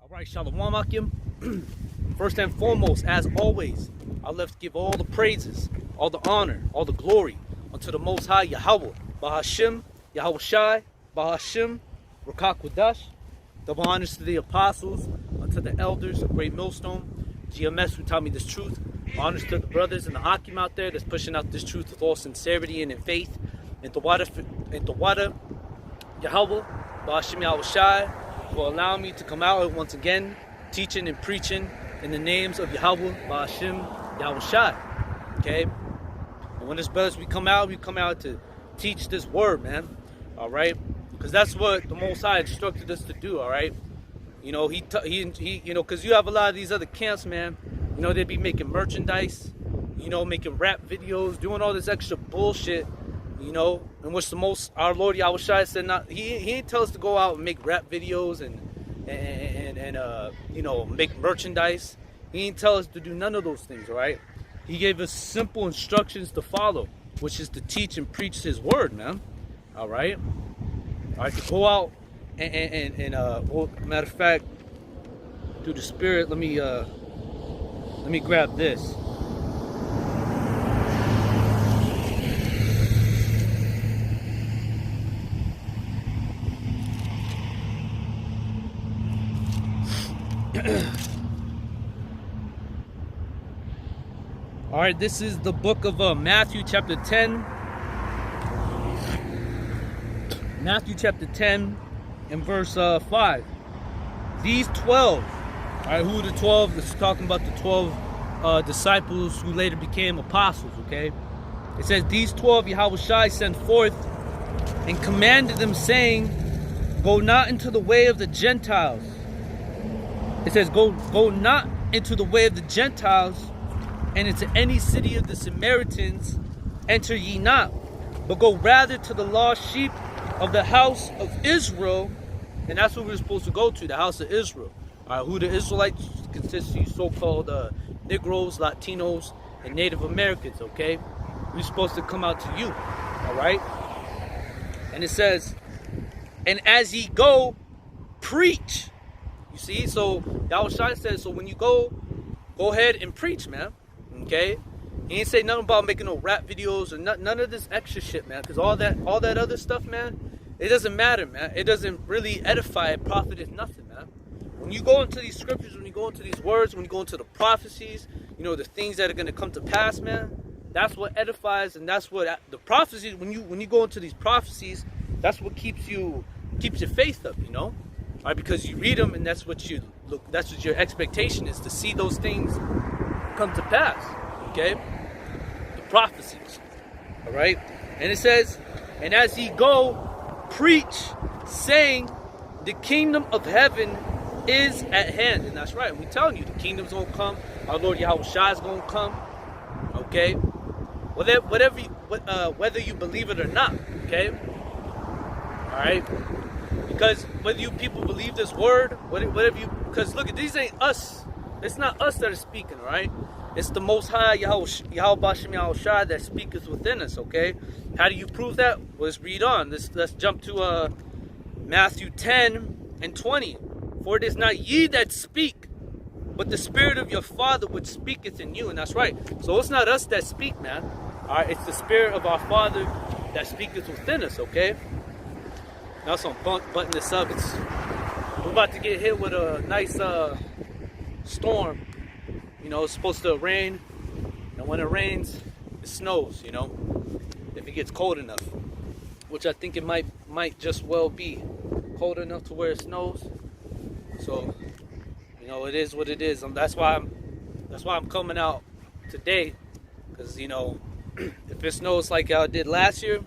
Alright, Shalom Akim. First and foremost, as always, I love to give all the praises, all the honor, all the glory unto the Most High YAHAWAH, Bahashim, YAHAWASHI, Bahashim, Rakak Wadash. Double honors to the apostles, unto the elders of Great Millstone, GMS who taught me this truth. Honors to the brothers and the Akim out there that's pushing out this truth with all sincerity and in faith. And the water YAHAWAH, Bahashim YAHAWASHI, for allowing me to come out once again, teaching and preaching in the names of YAHAWAH, Bahashim, YAHAWASHI. Okay? And when as brothers we come out to teach this word, man. Alright? Because that's what the Most High instructed us to do, alright? You know, he you know, because you have a lot of these other camps, man. You know, they be making merchandise, you know, making rap videos, doing all this extra bullshit, you know, in which our Lord Yahawashi said not. He didn't tell us to go out and make rap videos and you know, make merchandise. He didn't tell us to do none of those things, all right? He gave us simple instructions to follow, which is to teach and preach His word, man. All right. All right, to go out well, matter of fact, through the Spirit, let me grab this. All right, this is the book of Matthew chapter 10. Matthew chapter 10 and verse 5. These 12, all right, who are the 12? This is talking about the 12 disciples who later became apostles, okay? It says, these 12 Yahawashi sent forth and commanded them, saying, go not into the way of the Gentiles. It says, go not into the way of the Gentiles, and into any city of the Samaritans enter ye not, but go rather to the lost sheep of the house of Israel. And that's what we're supposed to go to, the house of Israel. All right, who the Israelites consist of, so-called Negroes, Latinos, and Native Americans, okay? We're supposed to come out to you, all right? And it says, and as ye go, preach. You see, so Yahawashi says, so when you go ahead and preach, man. Okay, he ain't say nothing about making no rap videos or none of this extra shit, man. Because all that other stuff, man, it doesn't matter, man. It doesn't really edify and profit is nothing, man. When you go into these scriptures, when you go into these words, when you go into the prophecies, you know, the things that are going to come to pass, man, that's what edifies, and that's what the prophecies. When you go into these prophecies, that's what keeps your faith up, you know. All right, because you read them, and that's what your expectation is, to see those things come to pass, okay? The prophecies, all right? And it says, and as ye go, preach, saying, the kingdom of heaven is at hand. And that's right, we're telling you, the kingdom's gonna come. Our Lord Yahawashi is gonna come, okay? Whether you believe it or not, okay? All right? Because whether you people believe this word, because look, these ain't us. It's not us that are speaking, right? It's the Most High, YAHAWAH, YAHAWASHI, that speaketh within us, okay? How do you prove that? Well, let's read on. Let's jump to Matthew 10 and 20. For it is not ye that speak, but the Spirit of your Father which speaketh in you. And that's right. So it's not us that speak, man. All right, it's the Spirit of our Father that speaketh within us, okay? Now, so I'm button this up. We're about to get hit with a nice storm. You know, it's supposed to rain, and when it rains, it snows, you know, if it gets cold enough, which I think it might just well be cold enough to where it snows. So, you know, it is what it is. That's why I'm coming out today, because, you know, if it snows like I did last year,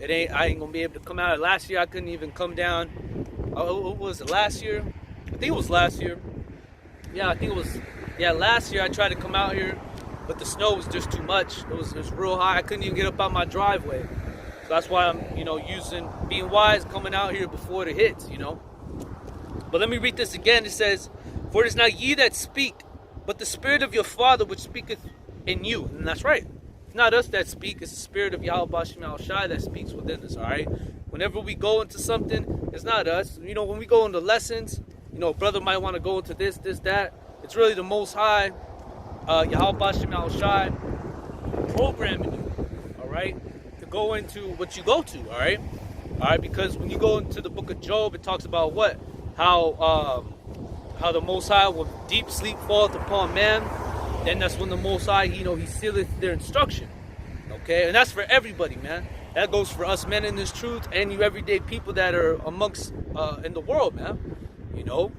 I ain't gonna be able to come out. Last year I couldn't even come down. What was it, last year? I think it was last year. Yeah, I think it was. Yeah, last year I tried to come out here, but the snow was just too much. It was real high. I couldn't even get up out my driveway. So that's why I'm, you know, being wise, coming out here before it hits, you know. But let me read this again. It says, for it is not ye that speak, but the Spirit of your Father which speaketh in you. And that's right. It's not us that speak. It's the Spirit of YAHAWAH that speaks within us, all right? Whenever we go into something, it's not us. You know, when we go into lessons, you know, brother might want to go into this, that. It's really the Most High, YAHAWASHI, programming you, all right, to go into what you go to, all right, because when you go into the book of Job, it talks about what, how the Most High will deep sleep falleth upon man. Then that's when the Most High, you know, he sealeth their instruction, okay, and that's for everybody, man. That goes for us men in this truth and you everyday people that are amongst in the world, man. You know,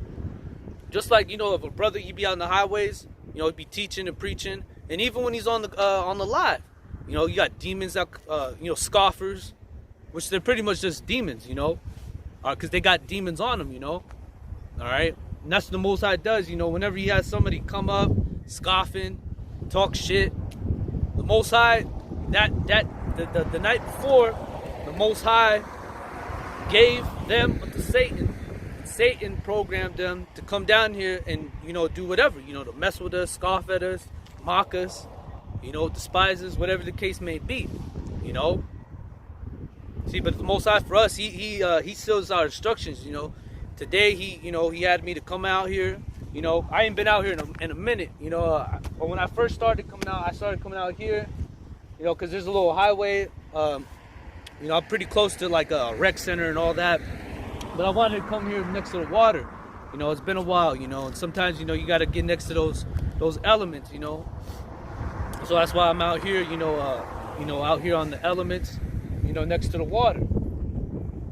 just like, you know, if a brother, he be out on the highways, you know, he'd be teaching and preaching, and even when he's on the live, you know, you got demons that, you know, scoffers, which they're pretty much just demons, you know, because they got demons on them, you know, all right, and that's what the Most High does, you know, whenever he has somebody come up, scoffing, talk shit, the Most High, the night before, the Most High gave them to Satan. Satan programmed them to come down here and, you know, do whatever, you know, to mess with us, scoff at us, mock us, you know, despise us, whatever the case may be, you know. See, but the Most High for us, he seals our instructions, you know. Today, you know, he had me to come out here, you know. I ain't been out here in a minute, you know. But when I first started coming out, I started coming out here, you know, because there's a little highway, you know, I'm pretty close to like a rec center and all that. But I wanted to come here next to the water. You know, it's been a while, you know, and sometimes, you know, you got to get next to those elements, you know. So that's why I'm out here, you know, out here on the elements, you know, next to the water.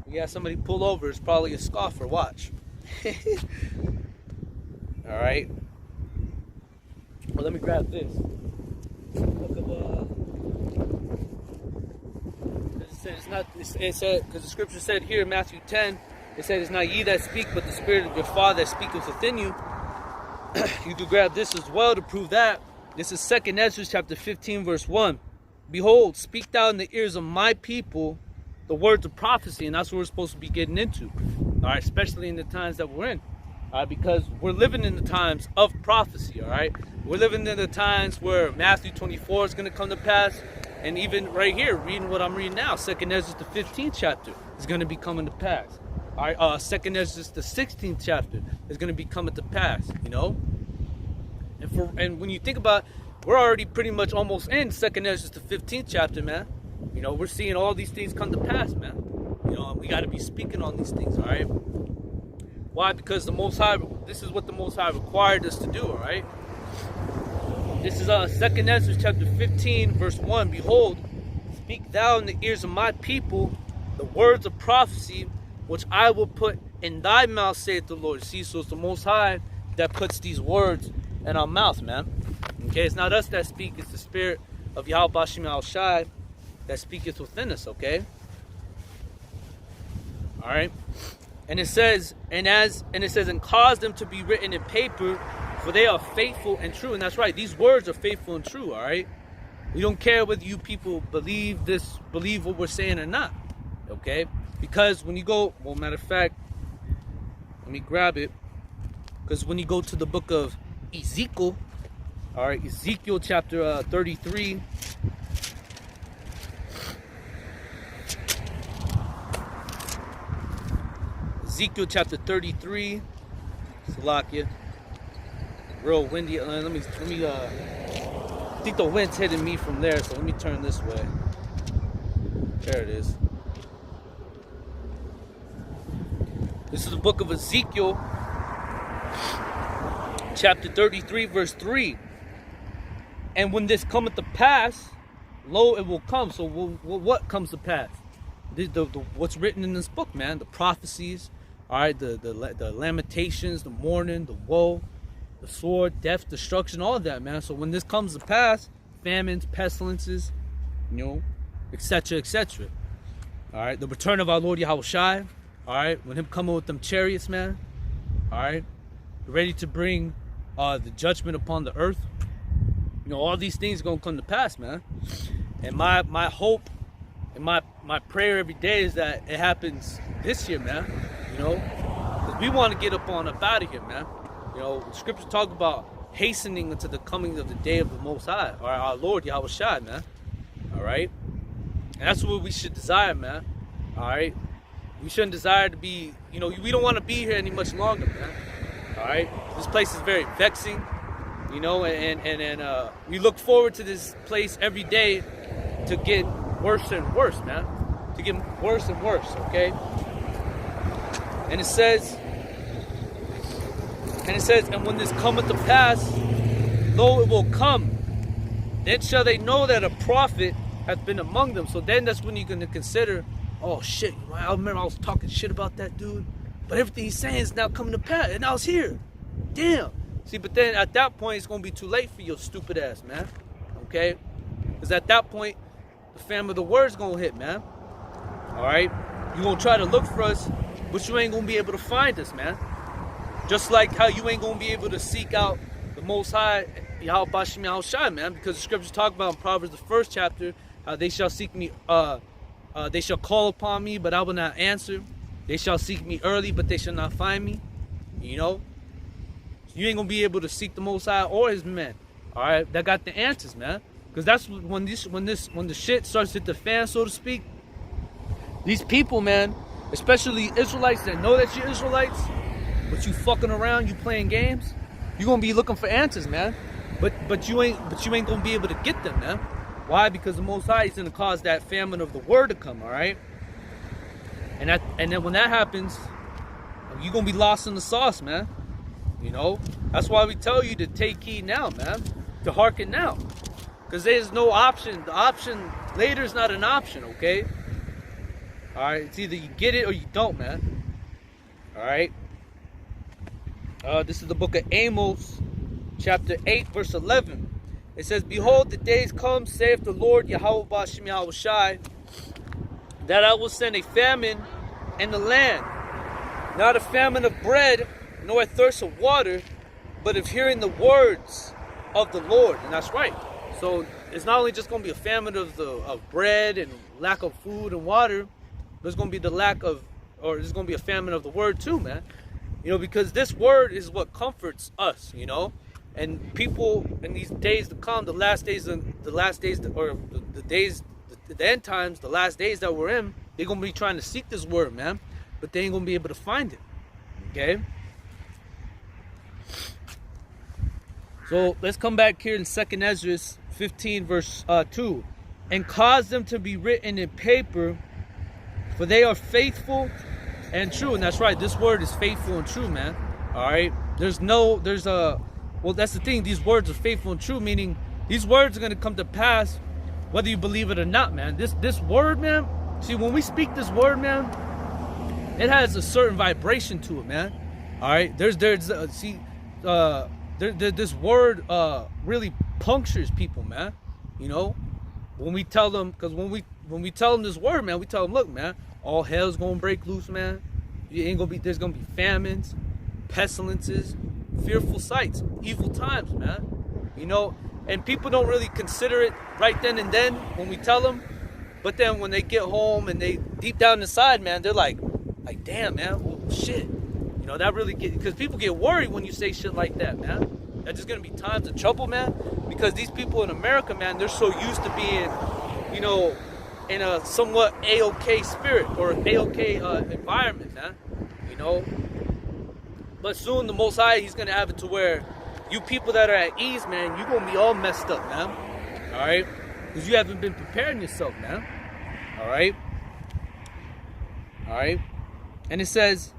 Yeah, somebody pull over, it's probably a scoffer, watch. All right. Well, let me grab this. It said, because the scripture said here in Matthew 10, it said, it's not ye that speak, but the Spirit of your Father that speaketh within you. You could grab this as well to prove that. This is 2 Ezra chapter 15, verse 1. Behold, speak thou in the ears of my people the words of prophecy. And that's what we're supposed to be getting into. All right, especially in the times that we're in. All right, because we're living in the times of prophecy, all right? We're living in the times where Matthew 24 is going to come to pass. And even right here, reading what I'm reading now, 2 Ezra the 15th chapter is going to be coming to pass. All right, 2 Ezra the 16th chapter is going to be coming to pass, you know? And when you think about it, we're already pretty much almost in 2 Ezra the 15th chapter, man. You know, we're seeing all these things come to pass, man. You know, we got to be speaking on these things, all right? Why? Because the Most High, this is what the Most High required us to do, all right? This is 2 Ezra chapter 15, verse 1. Behold, speak thou in the ears of my people the words of prophecy, which I will put in thy mouth, saith the Lord. See, so it's the Most High that puts these words in our mouth, man. Okay, it's not us that speak, it's the Spirit of YAHAWASHI that speaketh within us, okay? All right. And it says, and cause them to be written in paper, for they are faithful and true. And that's right, these words are faithful and true, all right? We don't care whether you people believe what we're saying or not, okay? Because when you go, well, matter of fact, let me grab it. Because when you go to the book of Ezekiel, all right, Ezekiel chapter 33. Ezekiel chapter 33. Salakia. Real windy. Let me. I think the wind's hitting me from there, so let me turn this way. There it is. This is the book of Ezekiel, chapter 33, verse 3. And when this cometh to pass, lo, it will come. So what comes to pass? What's written in this book, man? The prophecies, all right, the lamentations, the mourning, the woe, the sword, death, destruction, all of that, man. So when this comes to pass, famines, pestilences, you know, etc., etc. All right, the return of our Lord Yahawashi. All right, when him coming with them chariots, man. All right, ready to bring the judgment upon the earth. You know, all these things are gonna come to pass, man. And my hope and my prayer every day is that it happens this year, man. You know, because we want to get up out of here, man. You know, the scriptures talk about hastening into the coming of the day of the Most High, or our Lord Yahawashi, man. All right, and that's what we should desire, man. All right, We shouldn't desire to be, we don't want to be here any much longer, man. All right? This place is very vexing, and we look forward to this place every day to get worse and worse, man. To get worse and worse, okay? And it says, and when this cometh to pass, lo, it will come. Then shall they know that a prophet hath been among them. So then that's when you're going to consider, oh shit, I remember I was talking shit about that dude, but everything he's saying is now coming to pass, and now it's here. Damn. See, but then at that point, it's going to be too late for your stupid ass, man. Okay? Because at that point, the famine of the word's going to hit, man. Alright? You're going to try to look for us, but you ain't going to be able to find us, man. Just like how you ain't going to be able to seek out the Most High, YAHAWASHI, YAHAWASHI, man. Because the scriptures talk about in Proverbs, the 1st chapter, how they shall seek me, they shall call upon me, but I will not answer. They shall seek me early, but they shall not find me. You ain't going to be able to seek the Most High or his men. Alright? That got the answers, man. Because that's when the shit starts to hit the fan, so to speak. These people, man, especially Israelites that know that you're Israelites, but you fucking around, you playing games, you're gonna be looking for answers, man. But you ain't gonna be able to get them, man. Why? Because the Most High is gonna cause that famine of the word to come, all right? And then when that happens, you're gonna be lost in the sauce, man. That's why we tell you to take heed now, man. To hearken now. Because there's no option. The option later is not an option, okay? Alright, it's either you get it or you don't, man. Alright? This is the book of Amos, chapter 8, verse 11. It says, behold, the days come, saith the Lord, YAHAWASHI, YAHAWASHI, that I will send a famine in the land. Not a famine of bread, nor a thirst of water, but of hearing the words of the Lord. And that's right. So it's not only just going to be a famine of bread and lack of food and water, but it's going to be there's going to be a famine of the word too, man. Because this word is what comforts us, and people in these days to come, the end times, the last days that we're in, they're going to be trying to seek this word, man, but they ain't going to be able to find it. Okay? So let's come back here in 2nd Ezra 15 verse 2. And cause them to be written in paper, for they are faithful and true. And that's right, this word is faithful and true, man. Alright? Well, that's the thing, these words are faithful and true, meaning these words are going to come to pass whether you believe it or not, man. This word, man, see, when we speak this word, man, it has a certain vibration to it, man. Alright? This word really punctures people, man. When we tell them, because when we tell them this word, man, we tell them, look, man, all hell's gonna break loose, man. There's gonna be famines, pestilences, fearful sights, evil times, man. And people don't really consider it right then and then when we tell them, but then when they get home and they deep down inside, man, they're like, damn, man, well, shit. That really because people get worried when you say shit like that, man. There's just gonna be times of trouble, man, because these people in America, man, they're so used to being, in a somewhat A-OK spirit or A-OK environment, man. But soon the Most High, he's gonna have it to where you people that are at ease, man, you're gonna be all messed up, man. All right, because you haven't been preparing yourself, man. All right. And it says,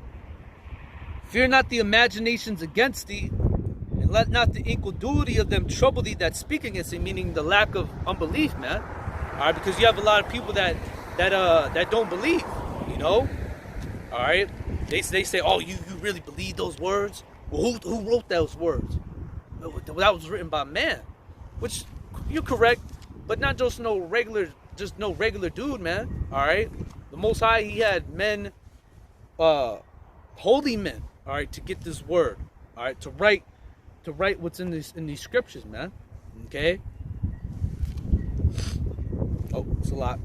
fear not the imaginations against thee, and let not the incredulity of them trouble thee that speak against thee, meaning the lack of unbelief, man. Alright, because you have a lot of people that don't believe, Alright? They say, oh, you really believe those words? Well, who wrote those words? That was written by man. Which, you're correct, but not just no regular dude, man. Alright? The Most High, he had men, holy men, alright, to get this word, alright, to write what's in these scriptures, man. Okay? Oh, it's a lot.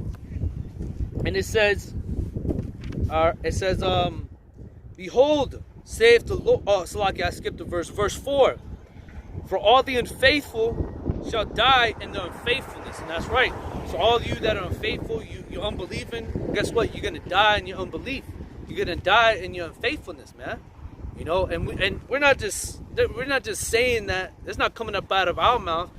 And it says, behold, saith the Lord. Oh, Salaki, I skipped a verse. Verse 4. For all the unfaithful shall die in the unfaithfulness. And that's right. So all of you that are unfaithful, you're unbelieving, guess what? You're going to die in your unbelief. You're gonna die in your unfaithfulness, man. You know, and we're not just saying that. It's not coming up out of our mouth.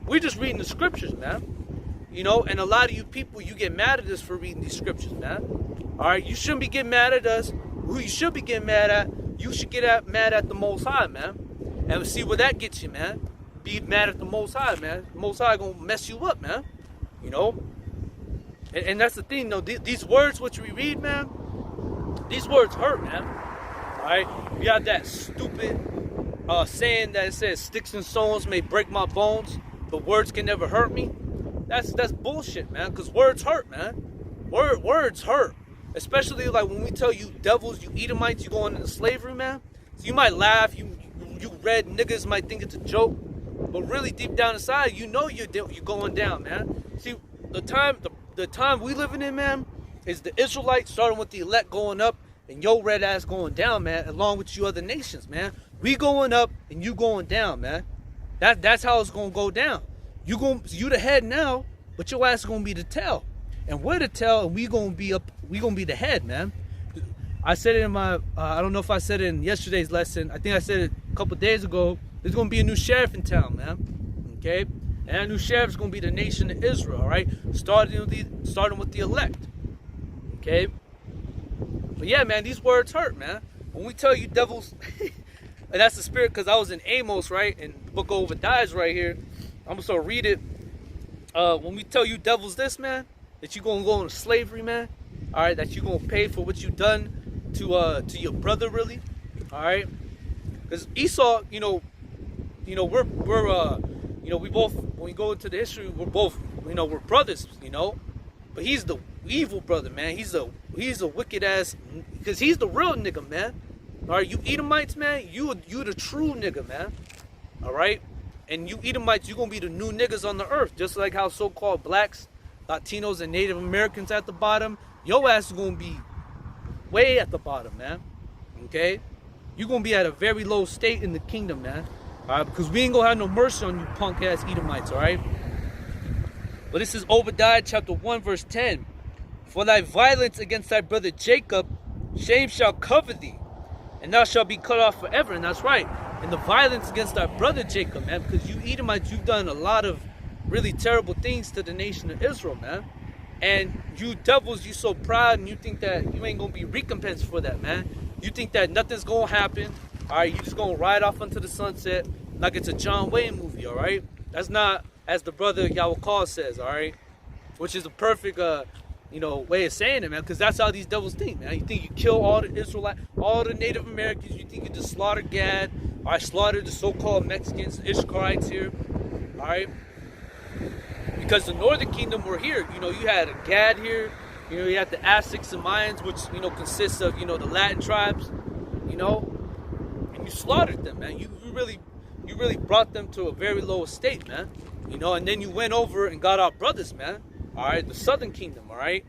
We're just reading the scriptures, man. You know, and a lot of you people, you get mad at us for reading these scriptures, man. All right, you shouldn't be getting mad at us. Who you should be getting mad at, you should get mad at the Most High, man. And see where that gets you, man. Be mad at the Most High, man. The Most High gonna mess you up, man. You know? And that's the thing, though. These words which we read, man, these words hurt, man. Alright? We have that stupid saying that it says, sticks and stones may break my bones, but words can never hurt me. That's bullshit, man. Because words hurt, man. Words hurt. Especially like when we tell you devils, you Edomites, you going into slavery, man. So you might laugh, you red niggas might think it's a joke, but really deep down inside, you know you're going down, man. See, the time we living in, man, is the Israelites starting with the elect going up and your red ass going down, man, along with you other nations, man. We going up and you going down, man. That's how it's gonna go down. You the head now, but your ass is gonna be the tail. And we're the tail, and we gonna be the head, man. I said it in my, I don't know if I said it in yesterday's lesson. I think I said it a couple days ago. There's gonna be a new sheriff in town, man. Okay, and that new sheriff is gonna be the nation of Israel. All right, starting with the elect. Okay, but yeah, man, these words hurt, man. When we tell you devils, and that's the spirit, because I was in Amos, right, and the book of Obadiah is right here. I'm gonna start read it. When we tell you devils this, man, that you're gonna go into slavery, man. All right, that you're gonna pay for what you done to your brother, really. All right, because Esau, we're we both, when we go into the history, we're both, we're brothers, but he's the evil brother, man. He's a wicked ass, because he's the real nigga, man. All right, you Edomites, man, you the true nigga, man. All right, and you Edomites, you gonna be the new niggas on the earth, just like how so-called blacks, Latinos, and Native Americans at the bottom. Your ass is gonna be way at the bottom, man. Okay, you're gonna be at a very low state in the kingdom, man. All right, because we ain't gonna have no mercy on you punk ass Edomites. All right, but this is Obadiah chapter 1 verse 10. For thy violence against thy brother Jacob, shame shall cover thee, and thou shalt be cut off forever. And that's right. And the violence against thy brother Jacob, man, because you Edomites, you've done a lot of really terrible things to the nation of Israel, man. And you devils, you so proud, and you think that you ain't gonna be recompensed for that, man. You think that nothing's gonna happen. All right, you just gonna ride off into the sunset like it's a John Wayne movie. All right, that's not as the brother YAHAWAH says. All right, which is a perfect way of saying it, man, because that's how these devils think, man. You think you kill all the Israelites, all the Native Americans. You think you just slaughter Gad. All right, slaughter the so-called Mexicans, Ishkarites here. All right. Because the northern kingdom were here. You had a Gad here. You had the Aztecs and Mayans, which, consists of, the Latin tribes, and you slaughtered them, man. You really brought them to a very low state, man. And then you went over and got our brothers, man. All right, the southern kingdom, all right?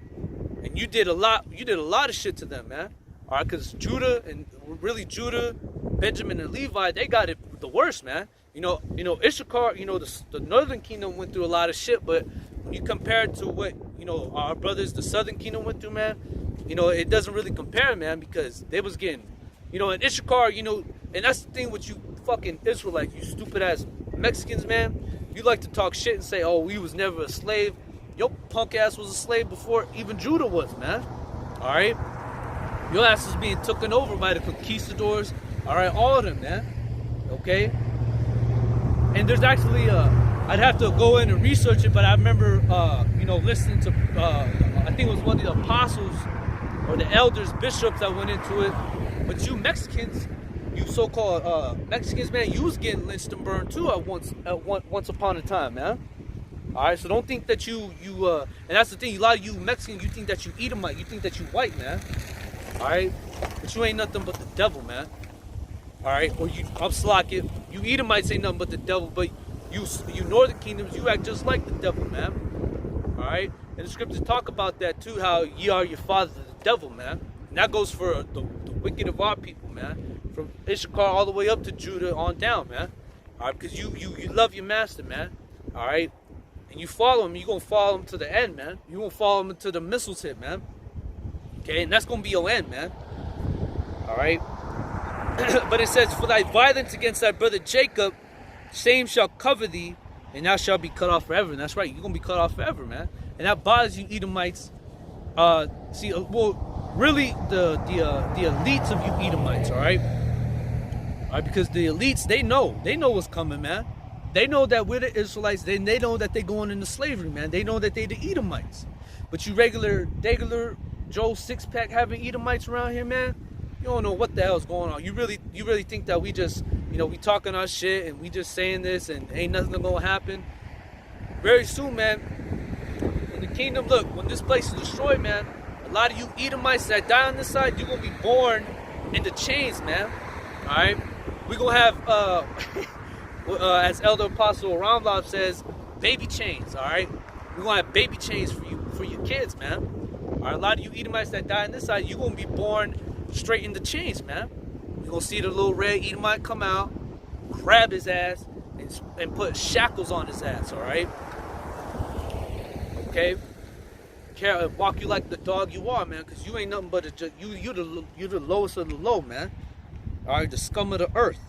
And you did a lot of shit to them, man. All right, because Judah, Benjamin, and Levi, they got it the worst, man. Issachar, the northern kingdom went through a lot of shit, but when you compare it to what, our brothers, the southern kingdom went through, man, it doesn't really compare, man, because they was getting, in Issachar, and that's the thing with you fucking Israelites, you stupid ass Mexicans, man. You like to talk shit and say, oh, we was never a slave. Your punk ass was a slave before even Judah was, man. All right? Your ass was being taken over by the conquistadors. All right, all of them, man. Okay? And there's actually, I'd have to go in and research it, but I remember, listening to, I think it was one of the apostles or the elders, bishops that went into it. But you Mexicans, you so-called Mexicans, man, you was getting lynched and burned too once upon a time, man. All right, so don't think that you and that's the thing. A lot of you Mexicans, you think that you Edomite, you think that you white, man. All right, but you ain't nothing but the devil, man. All right, or I'm slacking. You Edomites ain't nothing but the devil, but you northern kingdoms, you act just like the devil, man. All right, and the scriptures talk about that too, how ye are your father the devil, man. And that goes for the wicked of our people, man. From Issachar all the way up to Judah on down, man. All right, because you love your master, man. All right. And you follow him, you're going to follow him to the end, man. You're going to follow him until the missiles hit, man. Okay? Okay, and that's going to be your end, man. All right. But it says, for thy violence against thy brother Jacob, shame shall cover thee, and thou shalt be cut off forever. And that's right, you're going to be cut off forever, man. And that bothers you Edomites. Well, really the elites of you Edomites, all right? All right, because the elites, they know what's coming, man. They know that we're the Israelites. They know that they're going into slavery, man. They know that they're the Edomites. But you regular Joe six-pack having Edomites around here, man, you don't know what the hell's going on. You really think that we just, we talking our shit and we just saying this and ain't nothing gonna happen? Very soon, man, in the kingdom, look, when this place is destroyed, man, a lot of you Edomites that die on this side, you're gonna be born into chains, man. All right, we're gonna have, as Elder Apostle Ramlov says, baby chains. All right, we're gonna have baby chains for your kids, man. All right, a lot of you Edomites that die on this side, you're gonna be born straight into chains, man. You're gonna see the little red Edomite come out, grab his ass, and put shackles on his ass. All right. Okay. Walk you like the dog you are, man, because you ain't nothing but you're the lowest of the low, man. All right, the scum of the earth.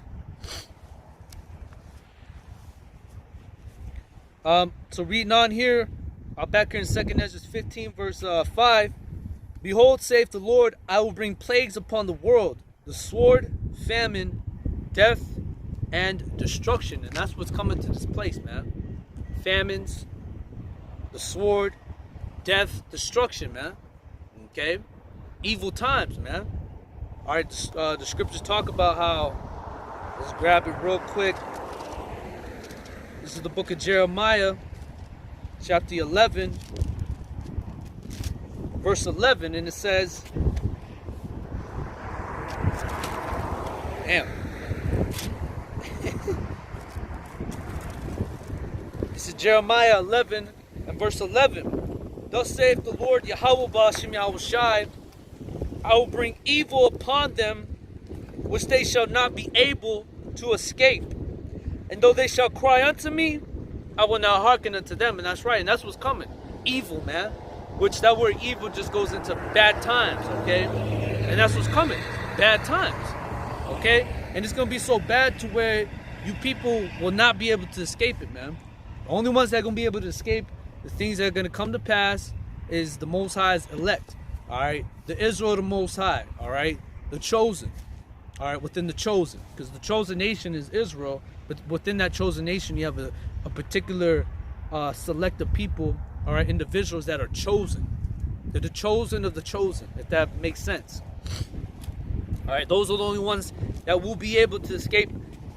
So reading on here, back here in 2 Ezra 15, verse 5. Behold, saith the Lord, I will bring plagues upon the world, the sword, famine, death, and destruction. And that's what's coming to this place, man. Famines, the sword, death, destruction, man. Okay? Evil times, man. Alright, the scriptures talk about how, let's grab it real quick. This is the book of Jeremiah, chapter 11, verse 11, and it says, damn. This is Jeremiah 11 and verse 11. Thus saith the Lord YAHAWASHI, I will bring evil upon them, which they shall not be able to escape. And though they shall cry unto me, I will not hearken unto them. And that's right, and that's what's coming. Evil, man. Which that word evil just goes into bad times, okay? And that's what's coming. Bad times, okay? And it's going to be so bad to where you people will not be able to escape it, man. The only ones that are going to be able to escape the things that are going to come to pass is the Most High's elect, all right? The Israel of the Most High, all right? The chosen, all right? Within the chosen. Because the chosen nation is Israel, but within that chosen nation, you have a particular select of people, all right, individuals that are chosen. They're the chosen of the chosen, if that makes sense. All right, those are the only ones that will be able to escape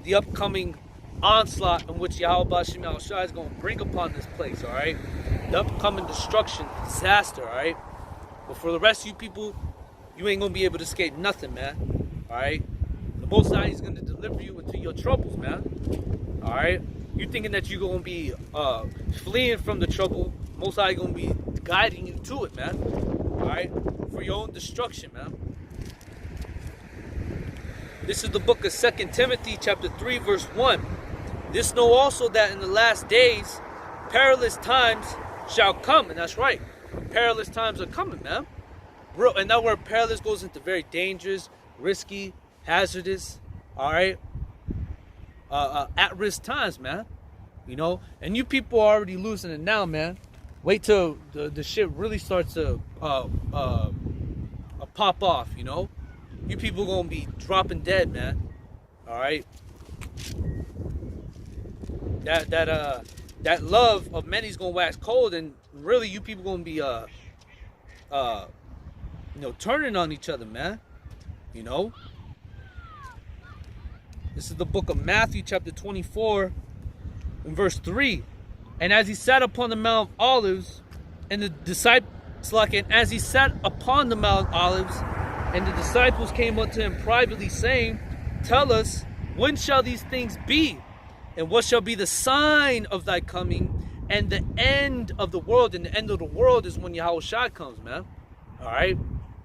the upcoming onslaught in which YAHAWASHI is going to bring upon this place, all right? The upcoming destruction, disaster, all right? But for the rest of you people, you ain't going to be able to escape nothing, man, all right? The Most High is going to deliver you into your troubles, man, all right? You thinking that you're going to be fleeing from the trouble, Most High going to be guiding you to it, man, all right? For your own destruction, man. This is the book of 2 Timothy chapter 3, verse 1. This know also that in the last days, perilous times shall come. And that's right. Perilous times are coming, man. Bro, and that word perilous goes into very dangerous, risky, hazardous, all right? At-risk times, man. You know? And you people are already losing it now, man. Wait till the shit really starts to pop off, you know? You people gonna be dropping dead, man. All right. That love of many is gonna wax cold, and really, you people gonna be turning on each other, man. You know. This is the book of Matthew, chapter 24, and verse 3. And as he sat upon the Mount of Olives, and the disciples, as he sat upon the Mount of Olives. And the disciples came unto him privately, saying, Tell us, when shall these things be? And what shall be the sign of thy coming and the end of the world? And the end of the world is when YAHAWASHI comes, man. All right?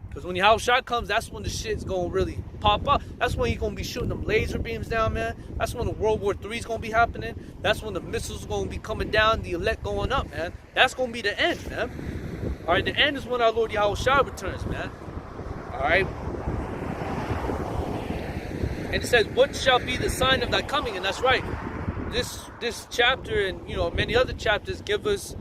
Because when YAHAWASHI comes, that's when the shit's going to really pop up. That's when he's going to be shooting them laser beams down, man. That's when the World War III is going to be happening. That's when the missiles are going to be coming down, the elect going up, man. That's going to be the end, man. All right, the end is when our Lord YAHAWASHI returns, man. All right. And it says, what shall be the sign of thy coming? And that's right. This chapter and many other chapters give us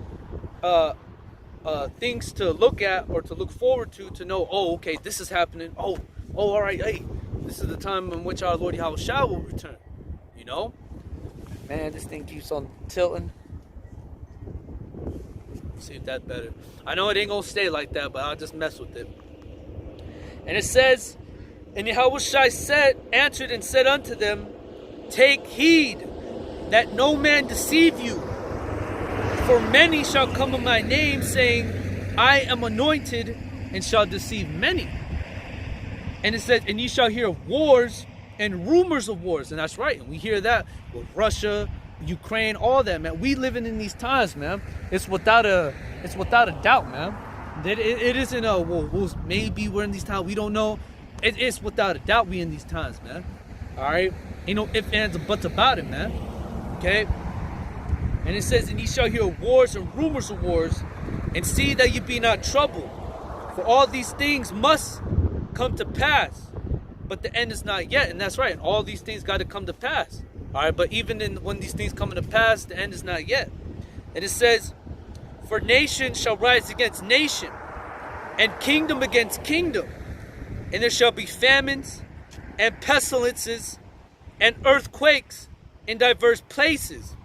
things to look at or to look forward to know, oh, okay, this is happening. Oh, all right, hey, this is the time in which our Lord YAHAWASHI will return. Man, this thing keeps on tilting. See if that's better. I know it ain't gonna stay like that, but I'll just mess with it. And it says, and YAHAWASHI answered and said unto them, take heed that no man deceive you. For many shall come in my name, saying, I am anointed, and shall deceive many. And it says, and ye shall hear of wars and rumors of wars. And that's right. And we hear that with Russia, Ukraine, all that, man. We living in these times, man. It's without a doubt, man. It isn't maybe we're in these times. We don't know. It's without a doubt we in these times, man. All right. Ain't no ifs, ands, or buts about it, man. Okay. And it says, and ye shall hear wars and rumors of wars, and see that ye be not troubled. For all these things must come to pass, but the end is not yet. And that's right. And all these things got to come to pass. All right. But even when these things come to pass, the end is not yet. And it says, for nation shall rise against nation, and kingdom against kingdom. And there shall be famines and pestilences and earthquakes in diverse places.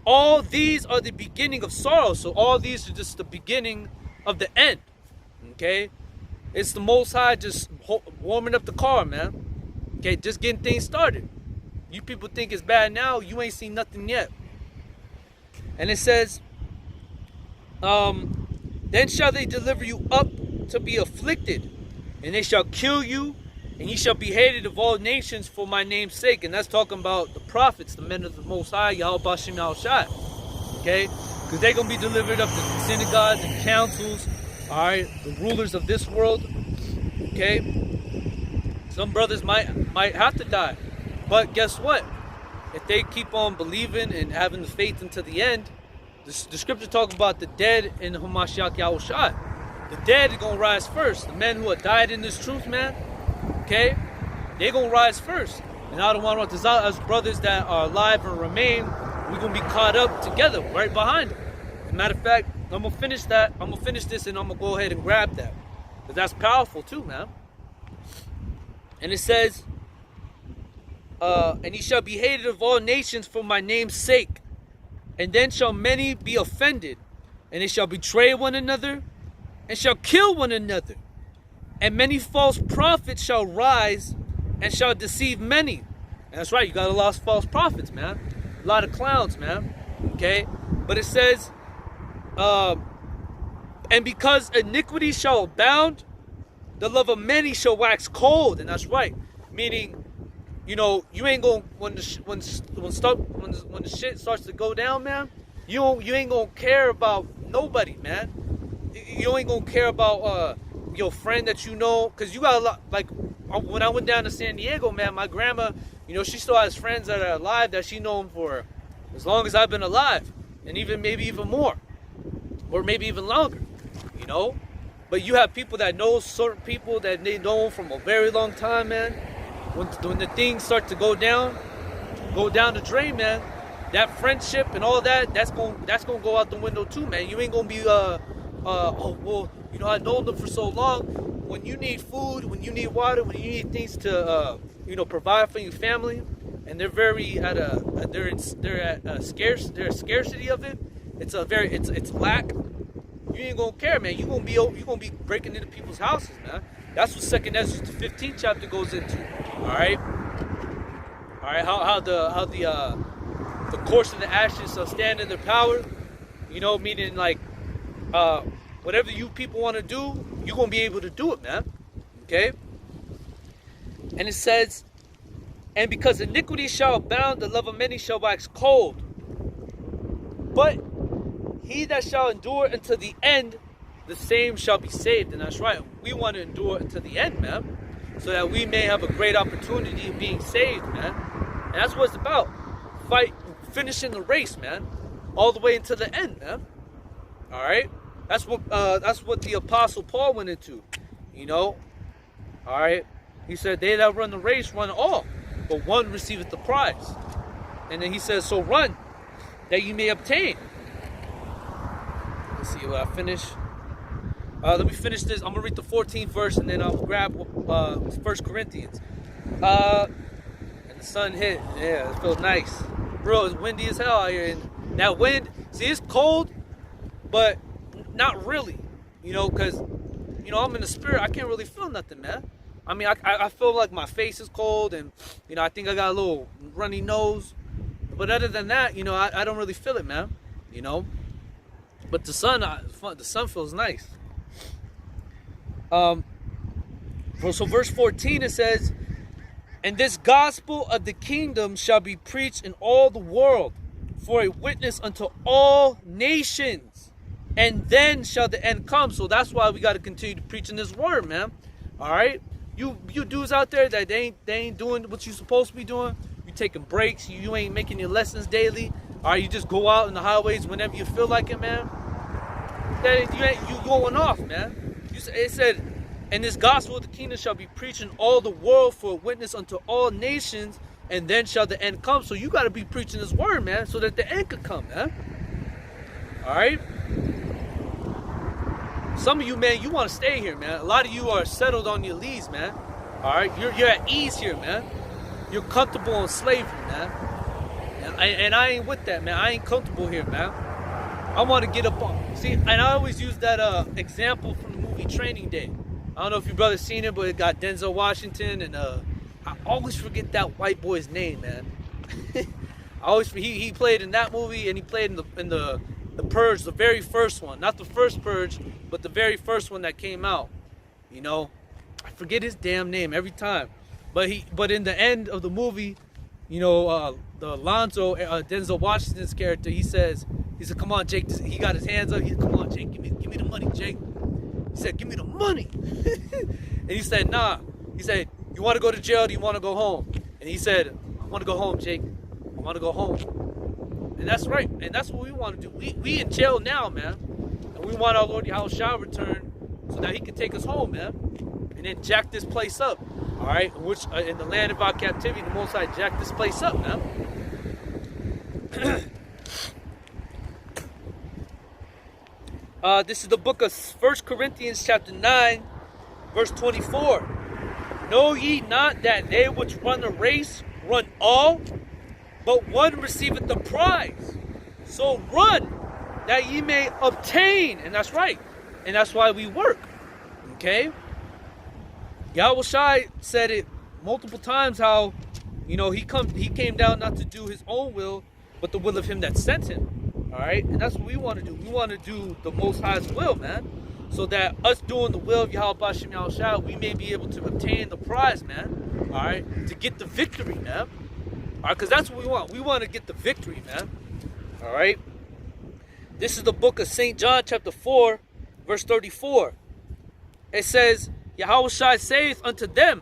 All these are the beginning of sorrow. So all these are just the beginning of the end. Okay? It's the Most High just warming up the car, man. Okay? Just getting things started. You people think it's bad now. You ain't seen nothing yet. And it says, then shall they deliver you up to be afflicted, and they shall kill you, and ye shall be hated of all nations for my name's sake. And that's talking about the prophets, the men of the Most High, YAHAWASHI. Okay? Because they're going to be delivered up to synagogues and councils. Alright? The rulers of this world. Okay? Some brothers might have to die. But guess what? If they keep on believing and having the faith until the end, the scripture talks about the dead in the Hamashiach YAHAWASHI. The dead are going to rise first. The men who have died in this truth, man, okay, they're going to rise first. And I don't want to us brothers that are alive and remain, we're going to be caught up together right behind them. As a matter of fact, I'm going to finish that. I'm going to finish this and I'm going to go ahead and grab that. Because that's powerful too, man. And it says, and ye shall be hated of all nations for my name's sake. And then shall many be offended, and they shall betray one another, and shall kill one another. And many false prophets shall rise, and shall deceive many. And that's right, you got a lot of false prophets, man. A lot of clowns, man. Okay? But it says, and because iniquity shall abound, the love of many shall wax cold. And that's right. Meaning, you ain't gonna when the shit starts to go down, man. You ain't gonna care about nobody, man. You ain't gonna care about your friend that you know, cause you got a lot. Like when I went down to San Diego, man, my grandma, she still has friends that are alive that she known for as long as I've been alive, and maybe even more, or maybe even longer, But you have people that know certain people that they know from a very long time, man. When the things start to go down the drain, man, that friendship and all that's gonna go out the window too, man. You ain't gonna be I've known them for so long. When you need food, when you need water, when you need things to provide for your family, and they're at scarcity of it. It's lack. You ain't gonna care, man. You gonna be breaking into people's houses, man. That's what 2 Ezra the 15th chapter goes into. All right. How the course of the ashes shall stand in their power. Meaning like whatever you people want to do, you're gonna be able to do it, man. Okay. And it says, and because iniquity shall abound, the love of many shall wax cold. But he that shall endure until the end, the same shall be saved. And that's right. We want to endure until the end, man. So that we may have a great opportunity of being saved, man. And that's what it's about. Finishing the race, man. All the way until the end, man. Alright? That's what the Apostle Paul went into. All right. He said, they that run the race run all, but one receiveth the prize. And then he says, so run, that you may obtain. Let's see what I finish. Let me finish this. I'm going to read the 14th verse, and then I'll grab 1 Corinthians. And the sun hit. Yeah, it feels nice. Bro, it's windy as hell out here. And that wind, see, it's cold, but not really. You know, because, you know, I'm in the spirit. I can't really feel nothing, man. I mean, I feel like my face is cold, and, you know, I think I got a little runny nose. But other than that, you know, I don't really feel it, man. You know? But the sun feels nice. So verse 14, it says, and this gospel of the kingdom shall be preached in all the world for a witness unto all nations, and then shall the end come. So that's why we got to continue to preach in this word, man. All right, you dudes out there that they ain't doing what you supposed to be doing. You taking breaks. You ain't making your lessons daily. All right, you just go out in the highways whenever you feel like it, man. You going off, man. It said, and this gospel of the kingdom shall be preached in all the world for a witness unto all nations, and then shall the end come. So you got to be preaching this word, man, so that the end could come, man. All right? Some of you, man, you want to stay here, man. A lot of you are settled on your leads, man. All right? You're at ease here, man. You're comfortable in slavery, man. And I ain't with that, man. I ain't comfortable here, man. I want to get up on. See, and I always use that example from the movie Training Day. I don't know if your brother's seen it, but it got Denzel Washington, and I always forget that white boy's name, man. He played in that movie, and he played in the Purge, the very first one, not the first Purge, but the very first one that came out. You know, I forget his damn name every time, but in the end of the movie, you know, the Alonzo, Denzel Washington's character, he said, come on, Jake. He got his hands up. Come on, Jake. Give me the money, Jake. He said, give me the money. And he said, nah. He said, you want to go to jail or do you want to go home? And he said, I want to go home, Jake. I want to go home. And that's right. And that's what we want to do. We in jail now, man. And we want our Lord YAHAWASHI return so that he can take us home, man. And then jack this place up. All right? Which, in the land of our captivity, the Most High jack this place up, man. This is the book of 1 Corinthians chapter 9, verse 24. Know ye not that they which run the race run all, but one receiveth the prize? So run, that ye may obtain. And that's right. And that's why we work. Okay? YAHAWASHI said it multiple times how, you know, he came down not to do his own will, but the will of him that sent him. All right, and that's what we want to do. We want to do the Most High's will, man, so that us doing the will of YAHAWASHI, we may be able to obtain the prize, man. All right, to get the victory, man. All right, because that's what we want. We want to get the victory, man. All right. This is the book of St. John, chapter 4, verse 34. It says, YAHAWASHI saith unto them,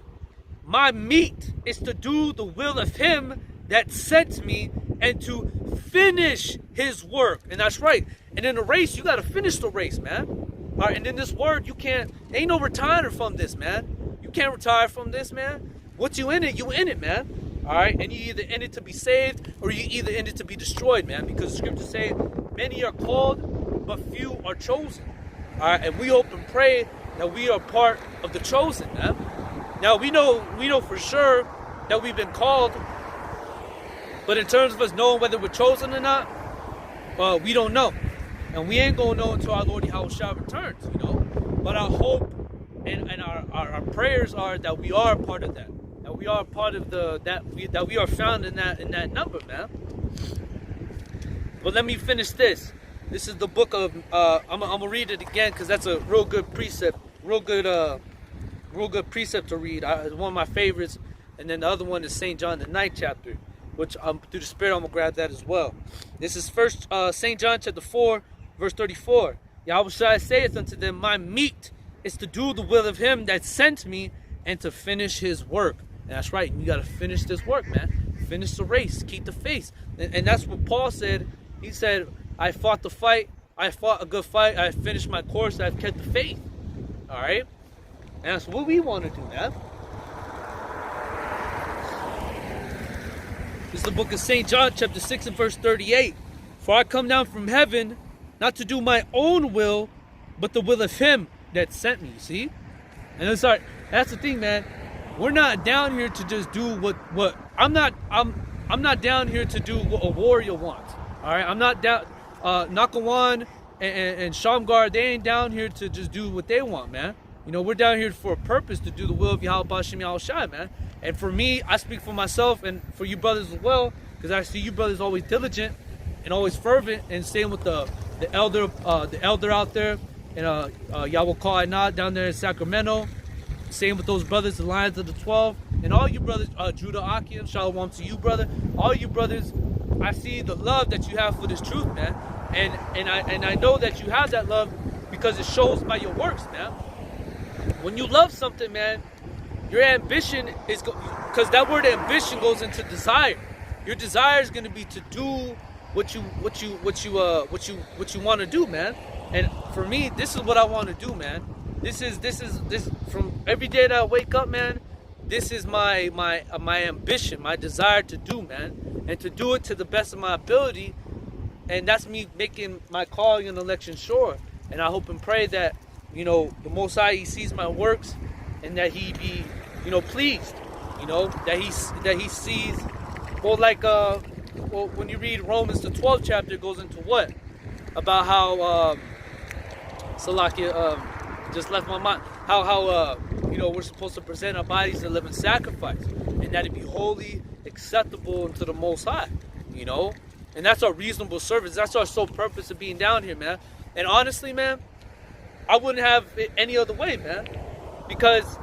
my meat is to do the will of him that sent me, and to finish his work. And that's right. And in the race, you got to finish the race, man. All right. And in this word, ain't no retiring from this, man. You can't retire from this, man. Once you in it, man. All right. And you either in it to be saved, or you either in it to be destroyed, man. Because the scriptures say, many are called, but few are chosen. All right. And we hope and pray that we are part of the chosen, man. Now, we know for sure that we've been called. But in terms of us knowing whether we're chosen or not, we don't know. And we ain't going to know until our Lord YAHAWASHI returns, you know. But our hope and our prayers are that we are part of that. That we are part of that we are found in that number, man. But let me finish this. This is the book of, I'm going to read it again because that's a real good precept. Real good precept to read. It's one of my favorites. And then the other one is St. John, the 9th chapter. Which through the Spirit I'm gonna grab that as well. This is first St. John chapter 4, verse 34. YAHAWASHI saith unto them, my meat is to do the will of him that sent me, and to finish his work. And that's right, you gotta finish this work, man. Finish the race, keep the faith. And that's what Paul said. He said, I fought the fight, I fought a good fight, I finished my course, I've kept the faith. Alright? And that's what we want to do, man. This is the book of St. John, chapter 6 and verse 38. For I come down from heaven, not to do my own will, but the will of him that sent me, see? And it's like, that's the thing, man. We're not down here to just do what I'm not down here to do what a warrior wants. All right, I'm not down. Nakawan and Shamgar, they ain't down here to just do what they want, man. You know, we're down here for a purpose, to do the will of YAHAWASHI, man. And for me, I speak for myself and for you brothers as well, because I see you brothers always diligent and always fervent, and staying with the elder out there, and YAHAWAH down there in Sacramento. Same with those brothers, the Lions of the 12, and all you brothers, Judah Akim, shalom to you, brother. All you brothers, I see the love that you have for this truth, man, and I know that you have that love because it shows by your works, man. When you love something, man, your ambition is because that word ambition goes into desire. Your desire is going to be to do what you want to do, man. And for me, this is what I want to do, man. This from every day that I wake up, man. This is my ambition, my desire to do, man, and to do it to the best of my ability. And that's me making my calling and election sure. And I hope and pray that, you know, the Most High, He sees my works, and that He be, you know, pleased. You know, that he sees. Well, like when you read Romans, the 12th chapter, it goes into what about how Salakia just left my mind. How you know, we're supposed to present our bodies a living sacrifice, and that it be holy, acceptable unto the Most High. You know, and that's our reasonable service. That's our sole purpose of being down here, man. And honestly, man, I wouldn't have it any other way, man. Because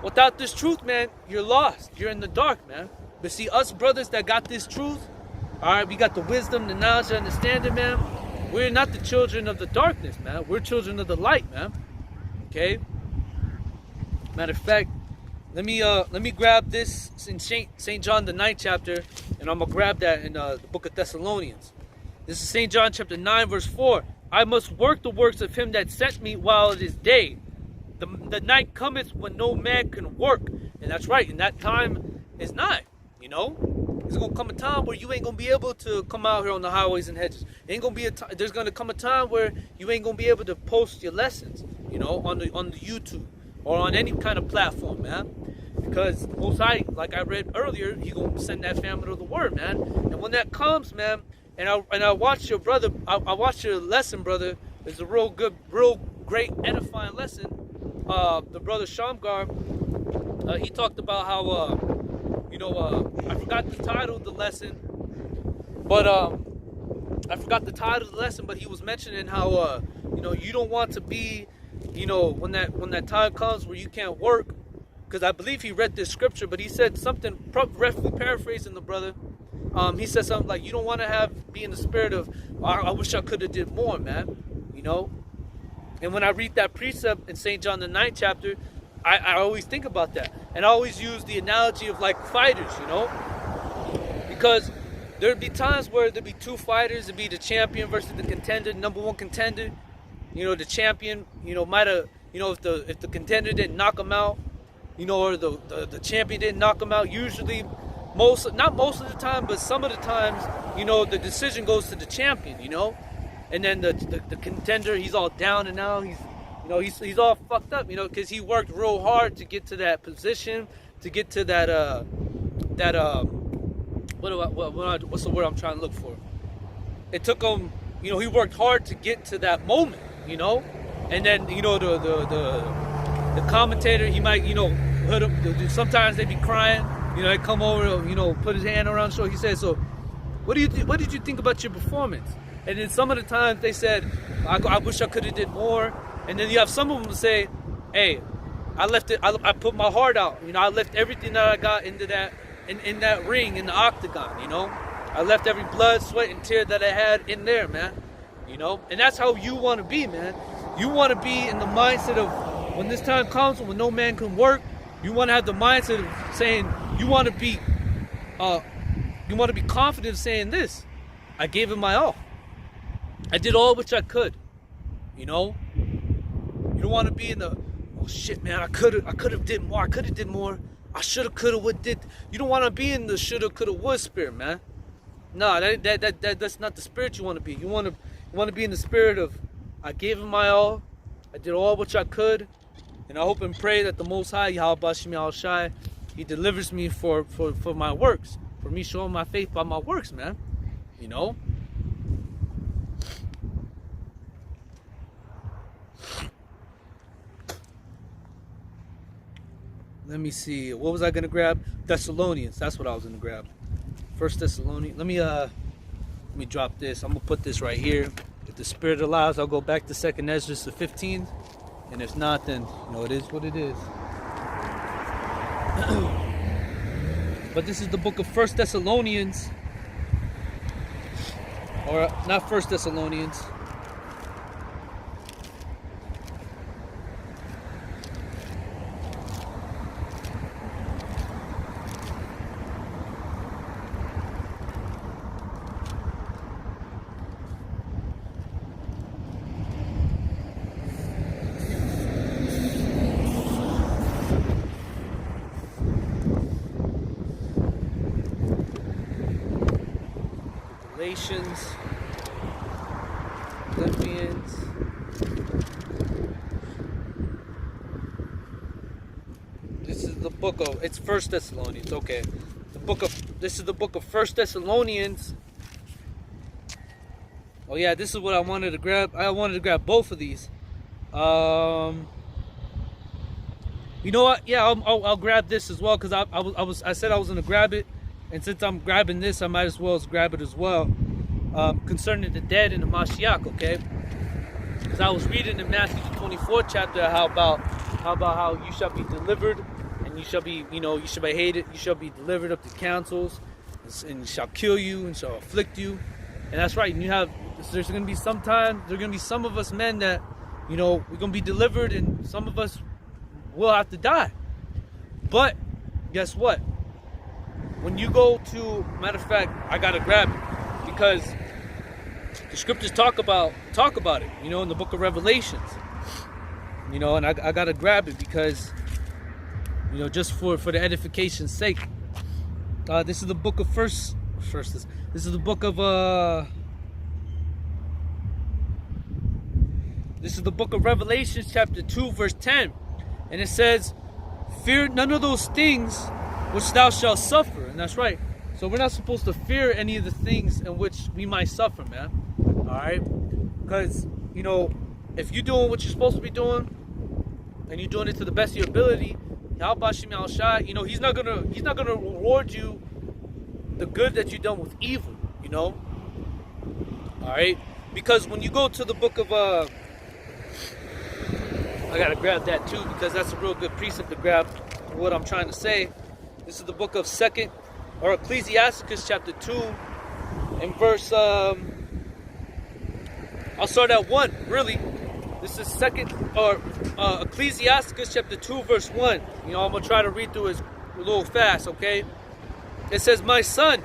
without this truth, man, you're lost. You're in the dark, man. But see, us brothers that got this truth, all right, we got the wisdom, the knowledge, the understanding, man. We're not the children of the darkness, man. We're children of the light, man. Okay? Matter of fact, let me grab this in St. John, the 9th chapter, and I'm going to grab that in the book of Thessalonians. This is St. John chapter 9, verse 4. I must work the works of him that sent me while it is day. The night cometh when no man can work. And that's right, and that time is nigh, you know. There's going to come a time where you ain't going to be able to come out here on the highways and hedges. There's going to come a time where you ain't going to be able to post your lessons, you know, on the YouTube or on any kind of platform, man. Because Most High, like I read earlier, He going to send that famine of the word, man. And when that comes, man, and I watched your brother, I watched your lesson, brother. It's a real good, real great, edifying lesson. The brother Shamgar, he talked about how, you know, I forgot the title of the lesson, but he was mentioning how, you know, you don't want to be, you know, when that time comes where you can't work, because I believe he read this scripture, but he said something, roughly paraphrasing the brother. He said something like, you don't want to be in the spirit of, I wish I could have did more, man, you know. And when I read that precept in St. John the 9th chapter, I always think about that. And I always use the analogy of like fighters, you know. Because there'd be times where there'd be two fighters. It'd be the champion versus the contender, number one contender. You know, the champion, you know, might have, you know, if the contender didn't knock him out, you know, or the champion didn't knock him out, usually, not most of the time, but some of the times, you know, the decision goes to the champion, you know. And then the contender, he's all down and out. He's all fucked up, you know, because he worked real hard to get to that position, to get to what's the word I'm trying to look for? It took him, you know, he worked hard to get to that moment, you know. And then, you know, the commentator, he might, you know, hurt him. Sometimes they be crying, you know, they come over, you know, put his hand around the shoulder. He said, so what did you think about your performance? And then some of the times they said, I wish I could have did more. And then you have some of them say, hey, I left it, I put my heart out. You know, I left everything that I got into that, in that ring, in the octagon, you know. I left every blood, sweat, and tear that I had in there, man. You know, and that's how you want to be, man. You want to be in the mindset of, when this time comes, when no man can work, you want to have the mindset of saying, you want to be confident saying this. I gave it my all. I did all which I could, you know. You don't want to be in the, shit, man, I could have did more. I could have did more. I should have, could have, would did. You don't want to be in the shoulda, coulda, would spirit, man. No, that's not the spirit you want to be. You want to be in the spirit of, I gave him my all. I did all which I could, and I hope and pray that the Most High, YAHAWASHI, He delivers me for my works, for me showing my faith by my works, man. You know. Let me see. What was I gonna grab? Thessalonians. That's what I was gonna grab. First Thessalonians. Let me drop this. I'm gonna put this right here. If the Spirit allows, I'll go back to 2nd Ezra, the 15th. And if not, then it is what it is. But this is the book of 1 Thessalonians, or not 1 Thessalonians. Galatians, Philippians, this is the book of, it's 1 Thessalonians, okay. This is the book of 1 Thessalonians. Oh yeah, this is what I wanted to grab. I wanted to grab both of these. You know what? Yeah, I'll grab this as well, because I said I was gonna grab it. And since I'm grabbing this, I might as well grab it as well. Concerning the dead and the Mashiach, okay? Because I was reading in Matthew the 24th chapter how about how you shall be delivered, and you shall be, you shall be hated, you shall be delivered up to councils, and shall kill you and shall afflict you. And that's right. And there's gonna be some of us men that, we're gonna be delivered, and some of us will have to die. But guess what? When you go to, matter of fact, I gotta grab it because the scriptures talk about it, in the book of Revelations. And I gotta grab it because, just for the edification's sake. This is the book of this is the book of this is the book of Revelation, chapter 2, verse 10, and it says, "Fear none of those things which thou shalt suffer." And that's right. So we're not supposed to fear any of the things in which we might suffer, man. Alright? Because, if you're doing what you're supposed to be doing, and you're doing it to the best of your ability, YAHAWASHI, he's not gonna reward you the good that you've done with evil, Alright? Because when you go to the book of I gotta grab that too, because that's a real good precept to grab what I'm trying to say. This is the book of Ecclesiasticus chapter 2 and verse, I'll start at 1, really. This is Ecclesiasticus chapter 2 verse 1. I'm going to try to read through it a little fast, okay? It says, "My son,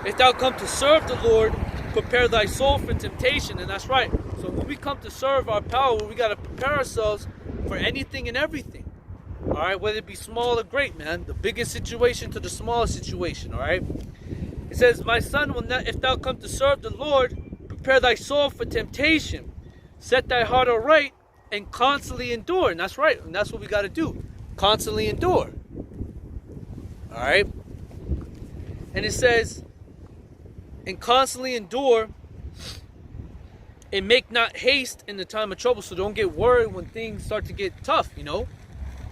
if thou come to serve the Lord, prepare thy soul for temptation." And that's right. So when we come to serve our power, we got to prepare ourselves for anything and everything. Alright, whether it be small or great, man. The biggest situation to the smallest situation, alright? It says, "My son, if thou come to serve the Lord, prepare thy soul for temptation. Set thy heart aright and constantly endure." And that's right. And that's what we got to do. Constantly endure. Alright? And it says, "And constantly endure, and make not haste in the time of trouble." So don't get worried when things start to get tough,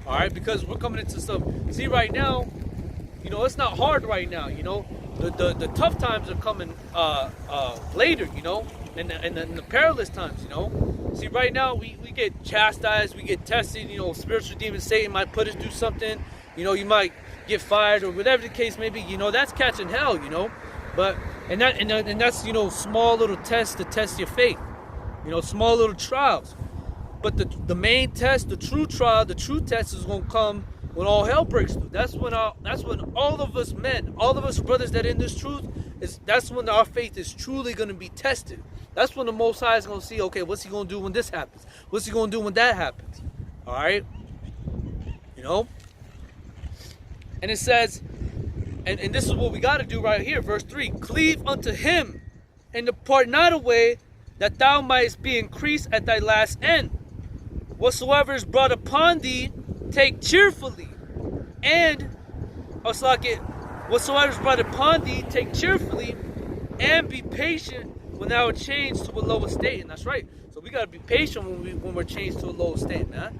Alright, because we're coming into some, see right now, it's not hard right now, the tough times are coming later, and the perilous times, See right now we get chastised, we get tested, spiritual demon Satan might put us through something, you might get fired or whatever the case may be, that's catching hell, but and that's small little tests to test your faith, small little trials. But the main test, the true trial, the true test is going to come when all hell breaks loose. That's when all of us men, all of us brothers that in this truth, that's when our faith is truly going to be tested. That's when the Most High is going to see, okay, what's he going to do when this happens? What's he going to do when that happens? All right? You know? And it says, and this is what we got to do right here, verse 3. Cleave unto him, and depart not away, that thou mightest be increased at thy last end. Whatsoever is brought upon thee, take cheerfully. And, whatsoever is brought upon thee, take cheerfully, and be patient when thou art changed to a lower state. And that's right. So we got to be patient when we're changed to a lower state, man.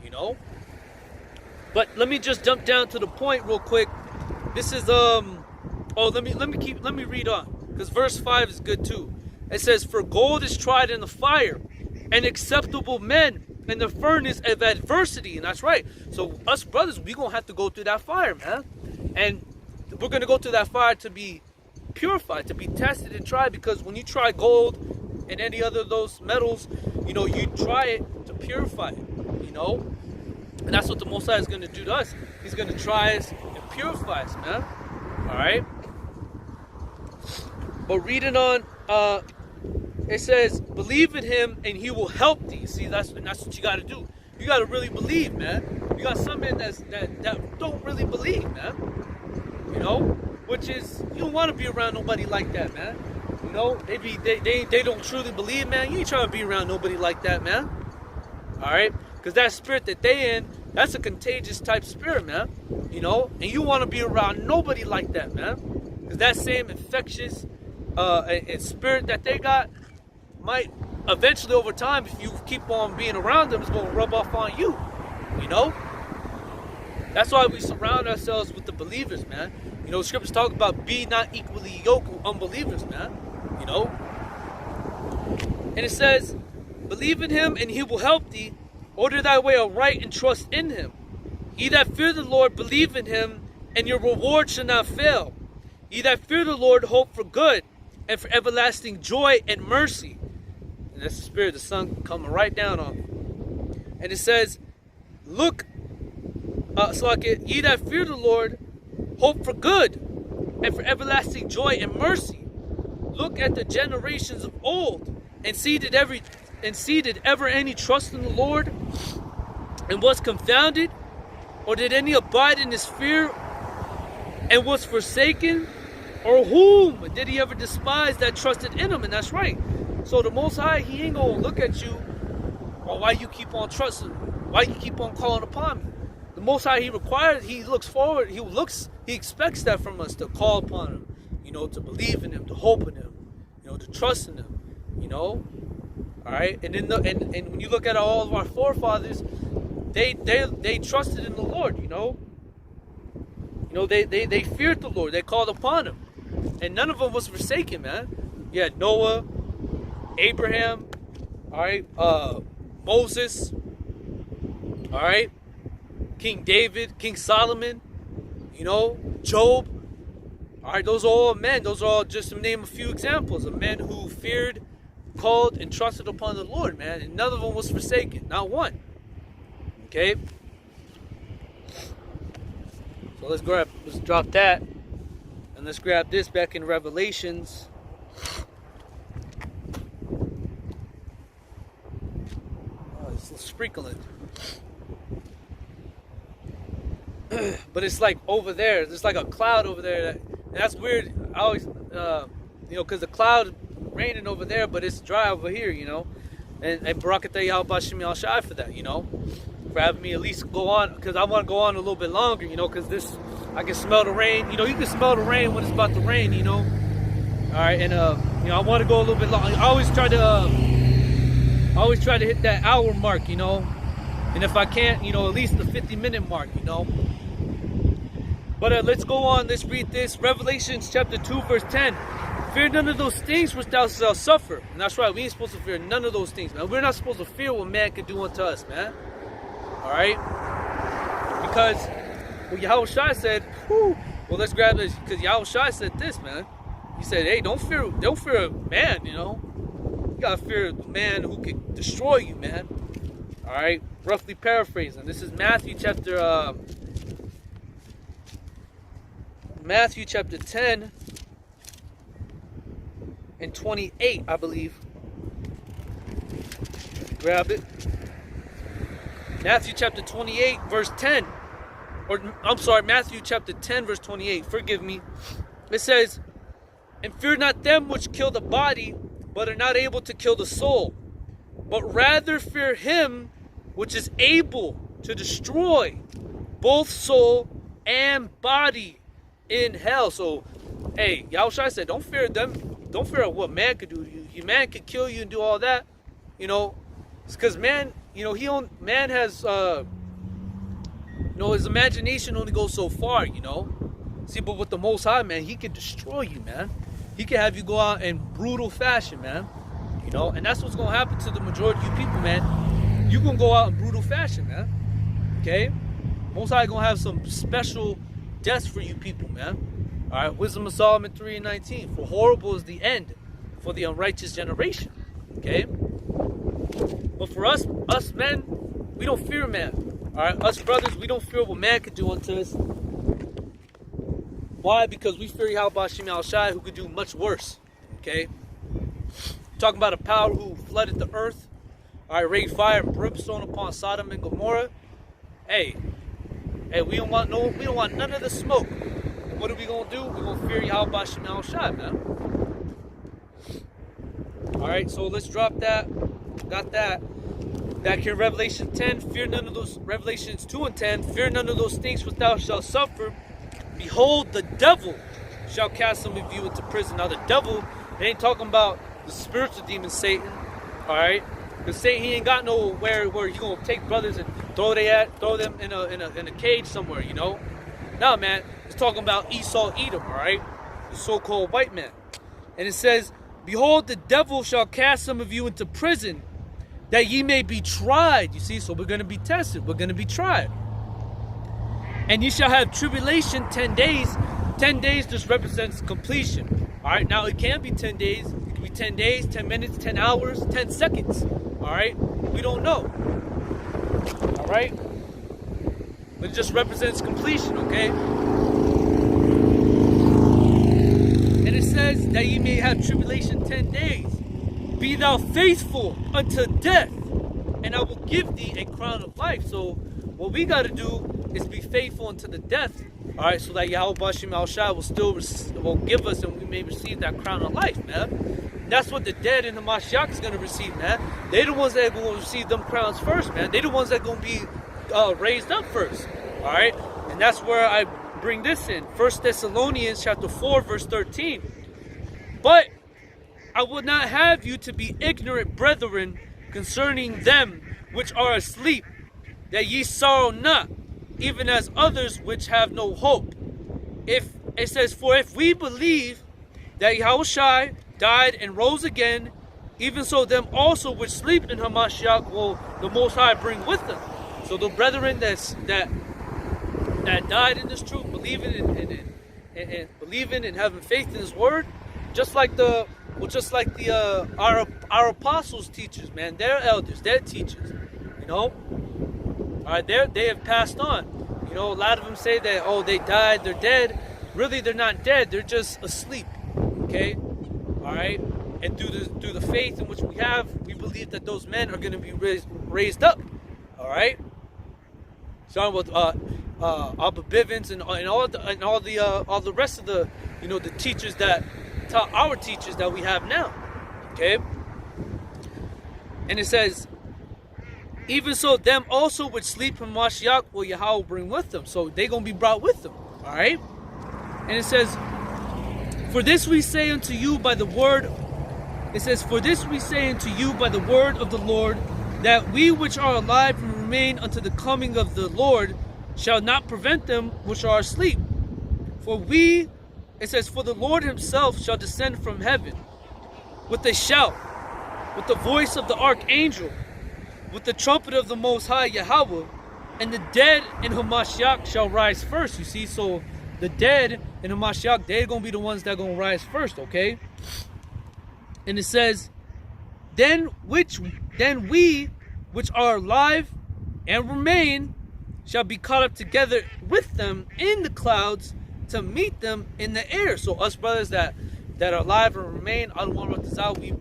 You know? But let me just jump down to the point real quick. This is let me read on, because verse 5 is good too. It says, for gold is tried in the fire, and acceptable men in the furnace of adversity. And that's right. So us brothers, we gonna have to go through that fire, man. And we're gonna go through that fire to be purified, to be tested and tried, because when you try gold and any other of those metals, you know, you try it to purify it, you know. And that's what the Most High is going to do to us. He's going to try us and purify us, man. All right? But reading on, it says, believe in him and he will help thee. See, that's what you got to do. You got to really believe, man. You got some men that don't really believe, man. You know? Which is, you don't want to be around nobody like that, man. You know? They don't truly believe, man. You ain't trying to be around nobody like that, man. All right? Because that spirit that they in, that's a contagious type spirit, man. You know? And you want to be around nobody like that, man. Because that same infectious spirit that they got might eventually, over time, if you keep on being around them, it's going to rub off on you. You know? That's why we surround ourselves with the believers, man. You know, scriptures talk about be not equally yoked with unbelievers, man. You know? And it says, believe in him and he will help thee. Order thy way aright and trust in him. Ye that fear the Lord, believe in him, and your reward shall not fail. Ye that fear the Lord, hope for good, and for everlasting joy and mercy. And that's the spirit of the sun coming right down on me. And it says, look, ye that fear the Lord, hope for good, and for everlasting joy and mercy. Look at the generations of old, and see did ever any trust in the Lord, and was confounded? Or did any abide in his fear, and was forsaken? Or whom did he ever despise that trusted in him? And that's right. So the Most High, he ain't gonna look at you, or why you keep on trusting, why you keep on calling upon me. The Most High, he looks forward, he expects that from us, to call upon him, you know, to believe in him, to hope in him, you know, to trust in him, you know. All right, and when you look at all of our forefathers, they trusted in the Lord, you know. You know, they feared the Lord, they called upon him, and none of them was forsaken, man. You had Noah, Abraham, all right, Moses, all right, King David, King Solomon, you know, Job. All right, those are all men. Those are all, just to name a few examples of men who feared, called, and trusted upon the Lord, man. And none of them was forsaken. Not one. Okay? So let's drop that. And let's grab this back in Revelations. Oh, it's sprinkling. But it's like over there. There's like a cloud over there. That's weird. I always, you know, because the cloud raining over there, but it's dry over here, you know. And Barakatah YAHAWASHI for that, you know. For having me at least go on, because I want to go on a little bit longer, you know, because this, I can smell the rain. You know, you can smell the rain when it's about to rain, you know. All right, and you know, I want to go a little bit long. I always try to hit that hour mark, you know. And if I can't, you know, at least the 50-minute mark, you know. But let's go on. Let's read this. Revelations chapter 2, verse 10. Fear none of those things which thou shalt suffer. And that's right. We ain't supposed to fear none of those things, man. We're not supposed to fear what man can do unto us, man. All right? Because Yahawashi said, whew, well, let's grab this. Because Yahawashi said this, man. He said, hey, don't fear man, you know. You got to fear the man who can destroy you, man. All right? Roughly paraphrasing. This is Matthew chapter 10 and 28, I believe. Grab it. Matthew chapter 28, verse 10. or I'm sorry, Matthew chapter 10, verse 28. Forgive me. It says, "And fear not them which kill the body, but are not able to kill the soul, but rather fear him which is able to destroy both soul and body in hell." So, hey, Yahushua said, don't fear them. Don't fear what man could do to you. Man could kill you and do all that. You know, it's because man, you know, man has, you know, his imagination only goes so far, you know. See, but with the Most High, man, he can destroy you, man. He can have you go out in brutal fashion, man. You know, and that's what's going to happen to the majority of you people, man. You're going to go out in brutal fashion, man. Okay? Most High going to have some special deaths for you people, man. All right, Wisdom of Solomon 3:19. "For horrible is the end for the unrighteous generation." Okay? But for us men, we don't fear man. All right, us brothers, we don't fear what man could do unto us. Why? Because we fear YAHAWASHI, who could do much worse. Okay? Talking about a power who flooded the earth. All right, rained fire and brimstone upon Sodom and Gomorrah. Hey, we don't want none of the smoke. And what are we gonna do? We're gonna fear YAHAWASHI, man. All right, so let's drop that. Got that. Back here, Revelation 10. Fear none of those. Revelations 2 and 10. "Fear none of those things which thou shalt suffer. Behold, the devil shall cast some of you into prison." Now, the devil, they ain't talking about the spiritual demon Satan. All right, because Satan, he ain't got nowhere where he gonna take brothers and throw them in a cage somewhere. You know. Now, man, it's talking about Esau, Edom. All right, the so-called white man. And it says, "Behold, the devil shall cast some of you into prison, that ye may be tried." You see, so we're going to be tested. We're going to be tried. "And ye shall have tribulation 10 days. 10 days just represents completion. All right, now it can be 10 days. It can be 10 days, 10 minutes, 10 hours, 10 seconds. All right, we don't know. All right, but it just represents completion, okay? And it says that ye may have tribulation 10 days. "Be thou faithful unto death, and I will give thee a crown of life." So what we got to do is be faithful unto the death. All right, so that YAHAWASHI will still will give us, and we may receive that crown of life, man. And that's what the dead in the Mashiach is going to receive, man. They're the ones that are going to receive them crowns first, man. They're the ones that are going to be raised up first. All right, and that's where I bring this in. 1 Thessalonians chapter 4, verse 13. "But I would not have you to be ignorant, brethren, concerning them which are asleep, that ye sorrow not, even as others which have no hope." If it says, "For if we believe that Yahushua died and rose again, even so them also which sleep in Hamashiach will the Most High bring with them." So the brethren that died in this truth, believing and believing and having faith in His word, just like our apostles' teachers, man, their elders, their teachers, you know. All right, they have passed on. You know, a lot of them say that, oh, they died, they're dead. Really, they're not dead. They're just asleep. Okay, all right. And through the faith in which we have, we believe that those men are going to be raised up. All right. Starting with Abba Bivens and all the rest of the the teachers that taught our teachers that we have now. Okay. And it says, even so, them also which sleep from Mashiach will Yahweh bring with them. So they're going to be brought with them. All right. And it says, for this we say unto you by the word. It says, for this we say unto you by the word of the Lord, that we which are alive and remain unto the coming of the Lord shall not prevent them which are asleep. For we, it says, for the Lord himself shall descend from heaven with a shout, with the voice of the archangel, with the trumpet of the Most High Yahawah, and the dead in Hamashiach shall rise first. You see, so the dead in Hamashiach, they're going to be the ones that are going to rise first, okay? And it says, then we which are alive and remain shall be caught up together with them in the clouds to meet them in the air. So us brothers that are alive and remain, I don't want to run this out. We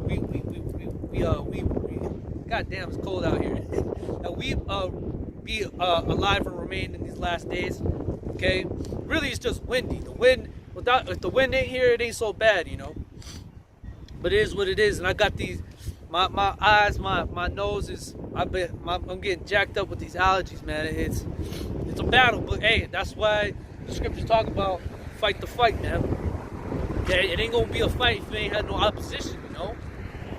God damn, it's cold out here. be alive and remain in these last days. Okay, really, it's just windy. The wind, if the wind ain't here, it ain't so bad, you know. But it is what it is, and I got these. My eyes, my nose is. I'm getting jacked up with these allergies, man. It's a battle, but hey, that's why the scriptures talk about fight the fight, man. Okay, it ain't gonna be a fight if you ain't had no opposition, you know.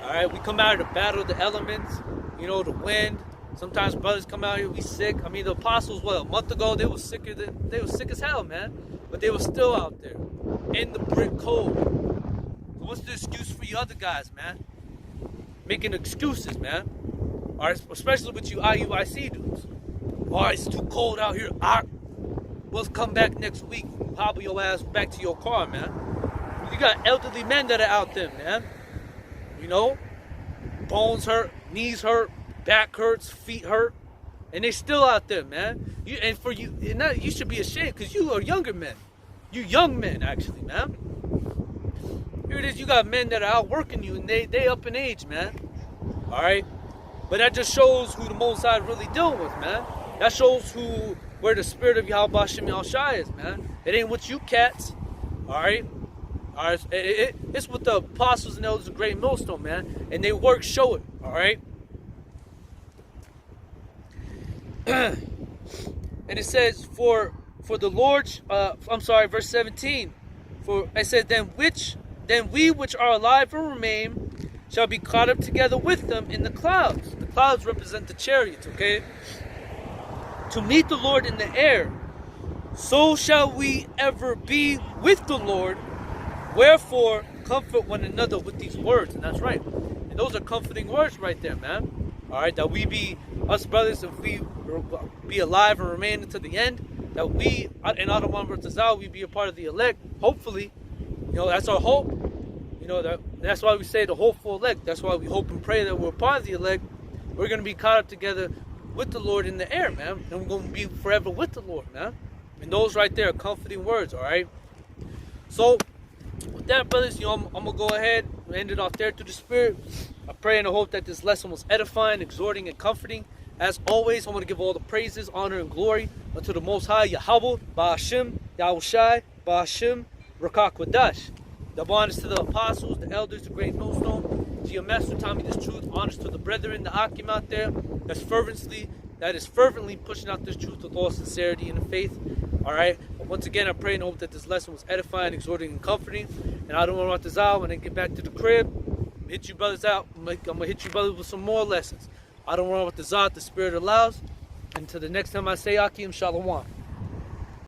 All right, we come out of the battle of the elements, you know, the wind. Sometimes brothers come out here, we sick. I mean, the apostles, what, a month ago, they were sick as hell, man. But they were still out there in the brick cold. So what's the excuse for you other guys, man? Making excuses, man. All right, especially with you IUIC dudes. All right, it's too cold out here. We'll come back next week. Hobble your ass back to your car, man. You got elderly men that are out there, man. You know, bones hurt, knees hurt, back hurts, feet hurt, and they still out there, man. You should be ashamed because you are younger men. You young men, actually, man. Here it is, you got men that are out working you, and they up in age, man. All right, but that just shows who the Most High really dealing with, man. That shows where the spirit of YAHAWASHI is, man. It ain't with you cats, all right. All right, it's with the apostles and elders of Great Millstone, man, and they work show it, all right. And it says for the Lord's verse 17, for it says then we which are alive and remain shall be caught up together with them in the clouds. The clouds represent the chariots, okay, to meet the Lord in the air. So shall we ever be with the Lord. Wherefore comfort one another with these words. And that's right, and those are comforting words right there, man. All right, that we be, us brothers, if we be alive and remain until the end, that we, in Adonai Bertazal, we be a part of the elect, hopefully. You know, that's our hope. You know, that's why we say the hopeful elect. That's why we hope and pray that we're a part of the elect. We're going to be caught up together with the Lord in the air, man. And we're going to be forever with the Lord, man. And those right there are comforting words, all right? So, with that, brothers, you know, I'm going to go ahead and end it off there through the Spirit. I pray and I hope that this lesson was edifying, exhorting, and comforting. As always, I want to give all the praises, honor, and glory unto the Most High, Yahawah, Ba'ashim, Yahawashi, Ba'ashim, Rakak Wadash. The honors to the apostles, the elders, the great millstone, to your master, taught me this truth. Honors to the brethren, the Akim out there, that is fervently pushing out this truth with all sincerity and faith. All right. But once again, I pray and hope that this lesson was edifying, exhorting, and comforting. And I don't want to Zal when I get back to the crib. I'm hit you brothers out. I'm gonna hit you brothers with some more lessons. I don't want to Zal, the Spirit allows. Until the next time I say Akim, Shalom.